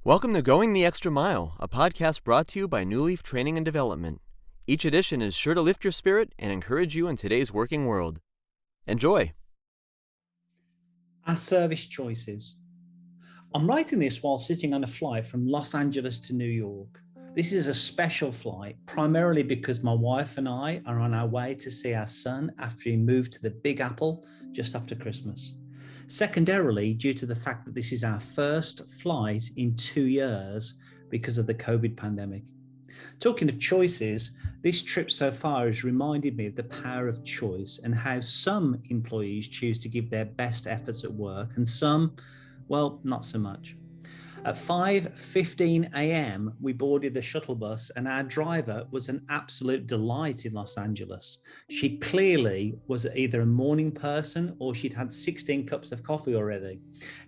Welcome to Going the Extra Mile, a podcast brought to you by Newleaf Training and Development. Each edition is sure to lift your spirit and encourage you in today's working world. Enjoy! Our service choices. I'm writing this while sitting on a flight from Los Angeles to New York. This is a special flight, primarily because my wife and I are on our way to see our son after he moved to the Big Apple just after Christmas. Secondarily, due to the fact that this is our first flight in 2 years because of the COVID pandemic. Talking of choices, this trip so far has reminded me of the power of choice and how some employees choose to give their best efforts at work and some, well, not so much. At 5:15 a.m., we boarded the shuttle bus and our driver was an absolute delight in Los Angeles. She clearly was either a morning person or she'd had 16 cups of coffee already.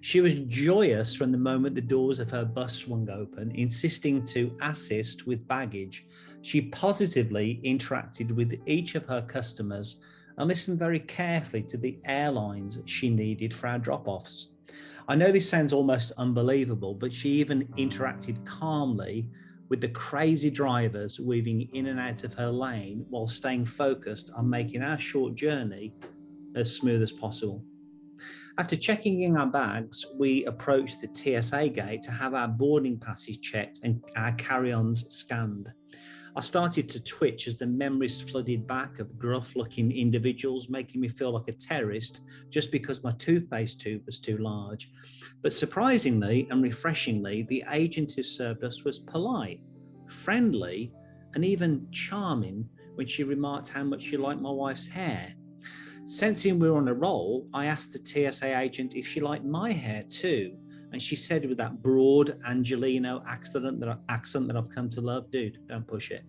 She was joyous from the moment the doors of her bus swung open, insisting to assist with baggage. She positively interacted with each of her customers and listened very carefully to the airlines she needed for our drop-offs. I know this sounds almost unbelievable, but she even interacted calmly with the crazy drivers weaving in and out of her lane while staying focused on making our short journey as smooth as possible. After checking in our bags, we approached the TSA gate to have our boarding passes checked and our carry-ons scanned. I started to twitch as the memories flooded back of gruff-looking individuals making me feel like a terrorist just because my toothpaste tube was too large. But surprisingly and refreshingly, the agent who served us was polite, friendly, and even charming when she remarked how much she liked my wife's hair. Sensing we were on a roll, I asked the TSA agent if she liked my hair too. And she said with that broad Angelino accent that I've come to love, dude, don't push it.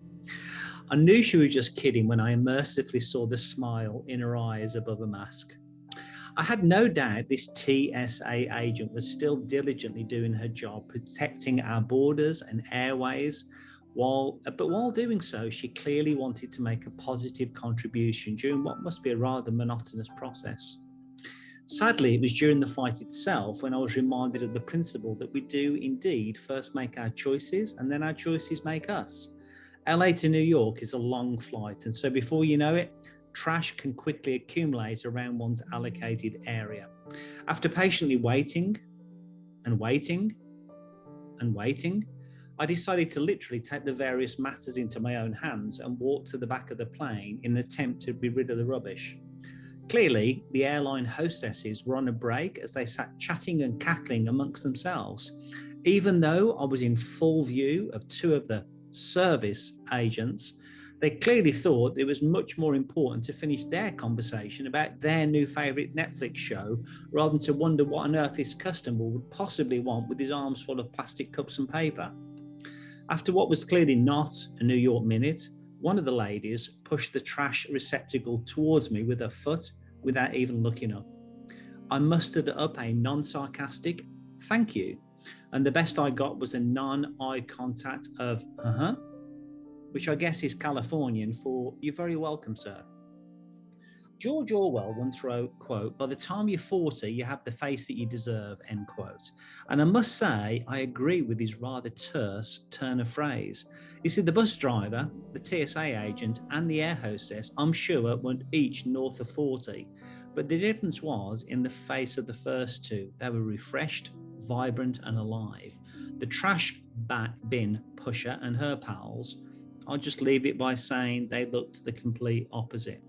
I knew she was just kidding when I immersively saw the smile in her eyes above a mask. I had no doubt this TSA agent was still diligently doing her job, protecting our borders and airways. But while doing so, she clearly wanted to make a positive contribution during what must be a rather monotonous process. Sadly, it was during the flight itself when I was reminded of the principle that we do indeed first make our choices and then our choices make us. LA to New York is a long flight, and so before you know it, trash can quickly accumulate around one's allocated area. After patiently waiting, I decided to literally take the various matters into my own hands and walk to the back of the plane in an attempt to be rid of the rubbish. Clearly, the airline hostesses were on a break as they sat chatting and cackling amongst themselves. Even though I was in full view of two of the service agents, they clearly thought it was much more important to finish their conversation about their new favourite Netflix show rather than to wonder what on earth this customer would possibly want with his arms full of plastic cups and paper. After what was clearly not a New York minute, one of the ladies pushed the trash receptacle towards me with her foot without even looking up. I mustered up a non-sarcastic thank you, and the best I got was a non-eye contact of which I guess is Californian for "you're very welcome, sir." George Orwell once wrote, quote, "By the time you're 40, you have the face that you deserve," end quote. And I must say, I agree with his rather terse turn of phrase. You see, the bus driver, the TSA agent, and the air hostess, I'm sure, weren't each north of 40. But the difference was in the face of the first two. They were refreshed, vibrant, and alive. The trash bin pusher and her pals, I'll just leave it by saying they looked the complete opposite.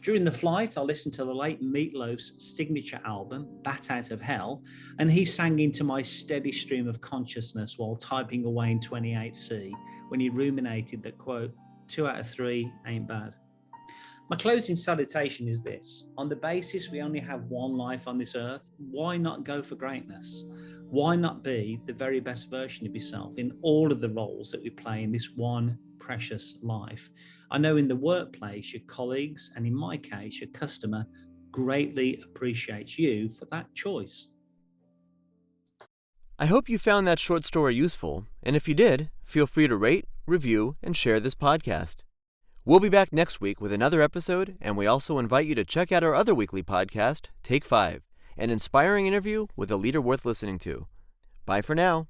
During the flight, I listened to the late Meatloaf's signature album, Bat Out of Hell, and he sang into my steady stream of consciousness while typing away in 28C when he ruminated that, quote, 2 out of 3 ain't bad. My closing salutation is this. On the basis we only have one life on this earth, why not go for greatness? Why not be the very best version of yourself in all of the roles that we play in this one precious life? I know in the workplace, your colleagues, and in my case, your customer, greatly appreciates you for that choice. I hope you found that short story useful, and if you did, feel free to rate, review, and share this podcast. We'll be back next week with another episode, and we also invite you to check out our other weekly podcast, Take 5, an inspiring interview with a leader worth listening to. Bye for now.